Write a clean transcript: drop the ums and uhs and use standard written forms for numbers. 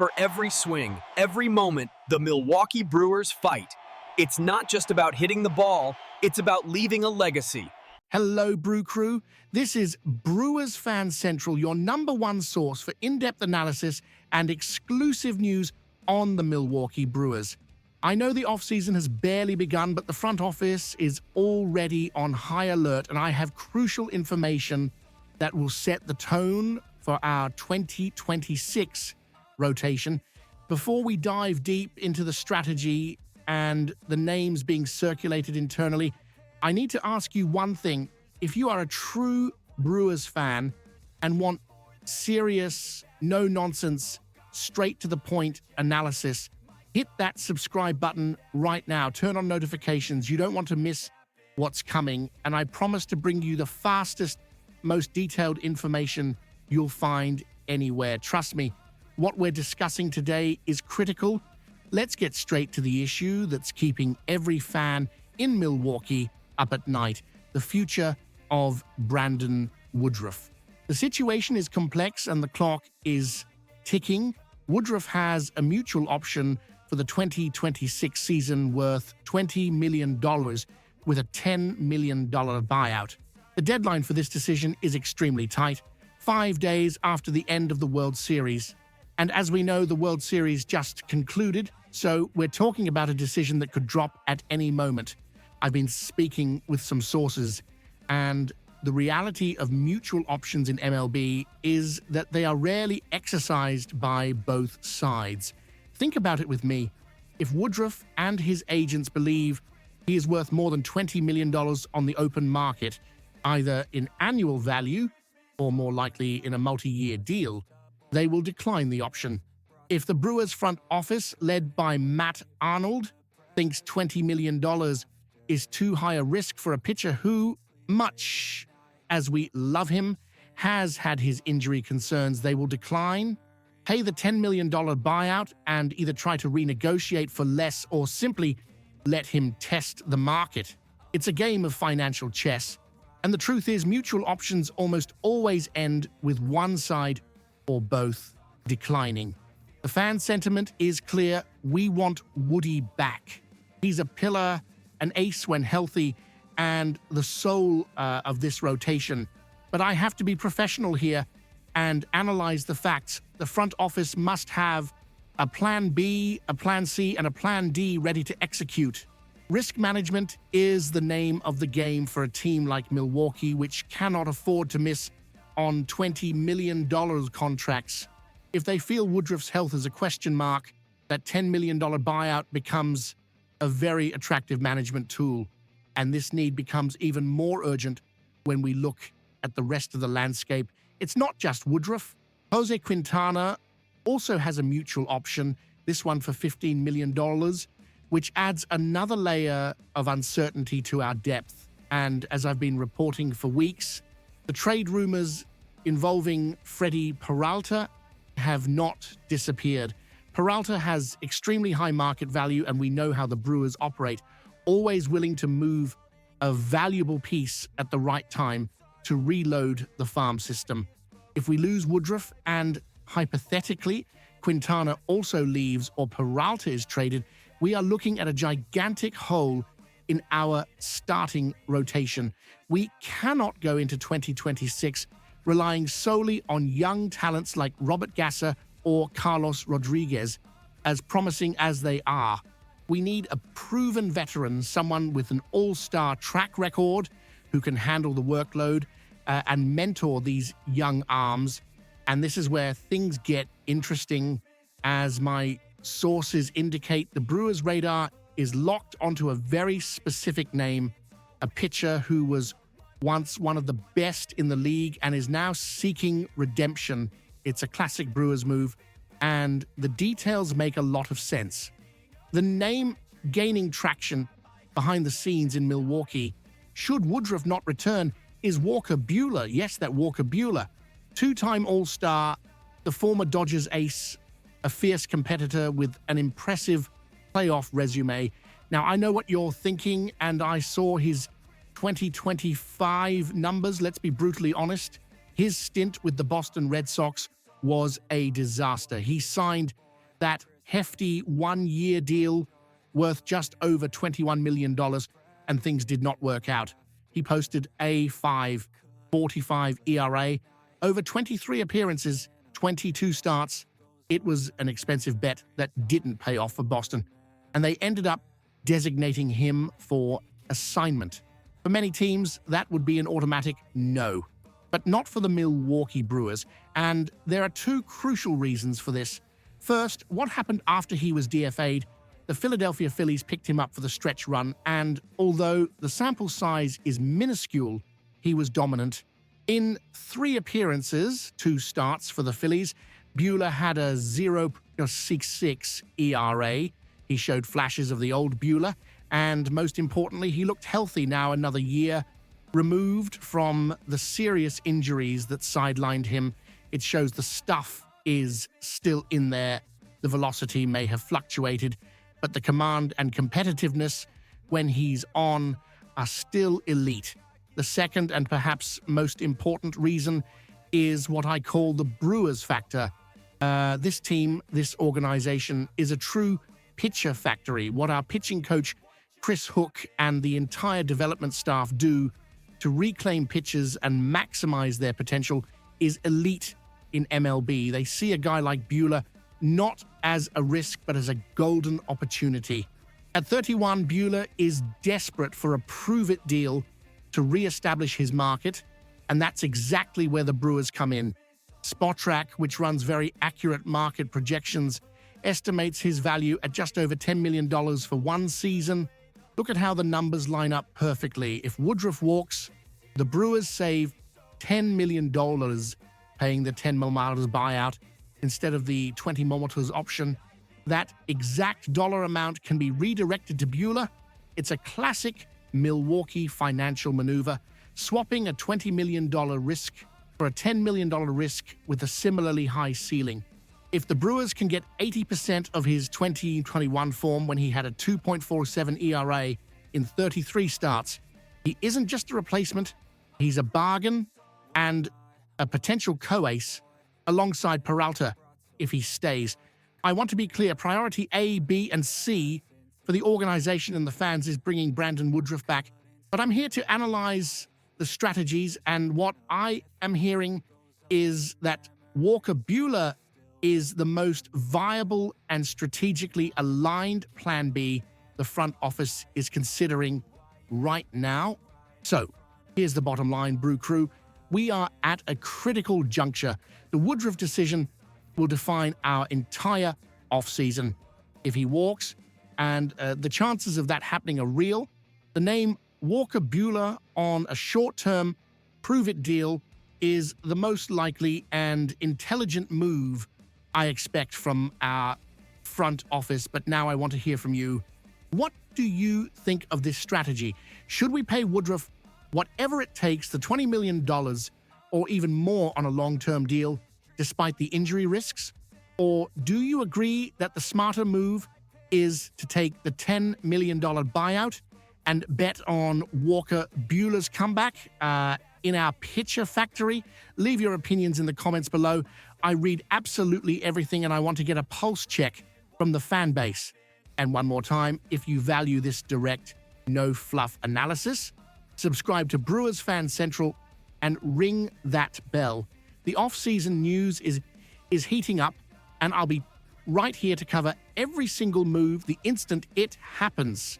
For every swing, every moment, the Milwaukee Brewers fight. It's not just about hitting the ball, it's about leaving a legacy. Hello, Brew Crew. This is Brewers Fan Central, your #1 source for in-depth analysis and exclusive news on the Milwaukee Brewers. I know the offseason has barely begun, but the front office is already on high alert, and I have crucial information that will set the tone for our 2026 rotation. Before we dive deep into the strategy and the names being circulated internally, I need to ask you one thing. If you are a true Brewers fan and want serious, no-nonsense, straight-to-the-point analysis, hit that subscribe button right now. Turn on notifications. You don't want to miss what's coming. And I promise to bring you the fastest, most detailed information you'll find anywhere. Trust me, what we're discussing today is critical. Let's get straight to the issue that's keeping every fan in Milwaukee up at night: the future of Brandon Woodruff. The situation is complex and the clock is ticking. Woodruff has a mutual option for the 2026 season worth $20 million with a $10 million buyout. The deadline for this decision is extremely tight, 5 days after the end of the World Series. And as we know, the World Series just concluded, so we're talking about a decision that could drop at any moment. I've been speaking with some sources, and the reality of mutual options in MLB is that they are rarely exercised by both sides. Think about it with me. If Woodruff and his agents believe he is worth more than $20 million on the open market, either in annual value or more likely in a multi-year deal, they will decline the option. If the Brewers front office, led by Matt Arnold, thinks $20 million is too high a risk for a pitcher who, much as we love him, has had his injury concerns, they will decline, pay the $10 million buyout, and either try to renegotiate for less or simply let him test the market. It's a game of financial chess, and the truth is mutual options almost always end with one side or both declining. The fan sentiment is clear: we want Woody back. He's a pillar, an ace when healthy, and the soul of this rotation. But I have to be professional here and analyze the facts. The front office must have a plan B, a plan C, and a plan D ready to execute. Risk management is the name of the game for a team like Milwaukee, which cannot afford to miss on $20 million contracts. If they feel Woodruff's health is a question mark, that $10 million buyout becomes a very attractive management tool. And this need becomes even more urgent when we look at the rest of the landscape. It's not just Woodruff. Jose Quintana also has a mutual option, this one for $15 million, which adds another layer of uncertainty to our depth. And as I've been reporting for weeks, the trade rumors involving Freddie Peralta have not disappeared. Peralta has extremely high market value, and we know how the Brewers operate, always willing to move a valuable piece at the right time to reload the farm system. If we lose Woodruff and, hypothetically, Quintana also leaves or Peralta is traded, we are looking at a gigantic hole in our starting rotation. We cannot go into 2026 relying solely on young talents like Robert Gasser or Carlos Rodriguez, as promising as they are. We need a proven veteran, someone with an all-star track record who can handle the workload and mentor these young arms. And this is where things get interesting. As my sources indicate, the Brewers' radar is locked onto a very specific name, a pitcher who was once one of the best in the league and is now seeking redemption. It's a classic Brewers move, and the details make a lot of sense. The name gaining traction behind the scenes in Milwaukee, should Woodruff not return, is Walker Buehler. Yes, that Walker Buehler. Two-time All-Star, the former Dodgers ace, a fierce competitor with an impressive playoff resume. Now, I know what you're thinking, and I saw his 2025 numbers. Let's be brutally honest. His stint with the Boston Red Sox was a disaster. He signed that hefty one-year deal worth just over $21 million, and things did not work out. He posted a 5.45 ERA, over 23 appearances, 22 starts. It was an expensive bet that didn't pay off for Boston, and they ended up designating him for assignment. For many teams, that would be an automatic no, but not for the Milwaukee Brewers, and there are two crucial reasons for this. First, what happened after he was DFA'd? The Philadelphia Phillies picked him up for the stretch run, and although the sample size is minuscule, he was dominant. In 3 appearances, 2 starts for the Phillies, Buehler had a 0.66 ERA. He showed flashes of the old Buehler, and most importantly, he looked healthy now another year, removed from the serious injuries that sidelined him. It shows the stuff is still in there. The velocity may have fluctuated, but the command and competitiveness when he's on are still elite. The second and perhaps most important reason is what I call the Brewers factor. This team, this organization, is a true pitcher factory. What our pitching coach Chris Hook and the entire development staff do to reclaim pitchers and maximize their potential is elite in MLB. They see a guy like Buehler not as a risk, but as a golden opportunity. At 31, Buehler is desperate for a prove-it deal to re-establish his market, and that's exactly where the Brewers come in. Spotrac, which runs very accurate market projections, estimates his value at just over $10 million for one season. Look at how the numbers line up perfectly. If Woodruff walks, the Brewers save $10 million paying the $10 million buyout instead of the $20 million option. That exact dollar amount can be redirected to Buehler. It's a classic Milwaukee financial maneuver, swapping a $20 million risk for a $10 million risk with a similarly high ceiling. If the Brewers can get 80% of his 2021 form when he had a 2.47 ERA in 33 starts, he isn't just a replacement, he's a bargain and a potential co-ace alongside Peralta if he stays. I want to be clear, priority A, B, and C for the organization and the fans is bringing Brandon Woodruff back, but I'm here to analyze the strategies, and what I am hearing is that Walker Buehler is the most viable and strategically aligned plan B the front office is considering right now. So, here's the bottom line, Brew Crew. We are at a critical juncture. The Woodruff decision will define our entire offseason. If he walks, and the chances of that happening are real, the name Walker Buehler on a short-term prove-it deal is the most likely and intelligent move I expect from our front office. But now I want to hear from you. What do you think of this strategy? Should we pay Woodruff whatever it takes, the $20 million or even more on a long-term deal, despite the injury risks? Or do you agree that the smarter move is to take the $10 million buyout and bet on Walker Buehler's comeback in our pitcher factory? Leave your opinions in the comments below. I read absolutely everything, and I want to get a pulse check from the fan base. And one more time, if you value this direct, no-fluff analysis, subscribe to Brewers Fan Central and ring that bell. The off-season news is heating up, and I'll be right here to cover every single move the instant it happens.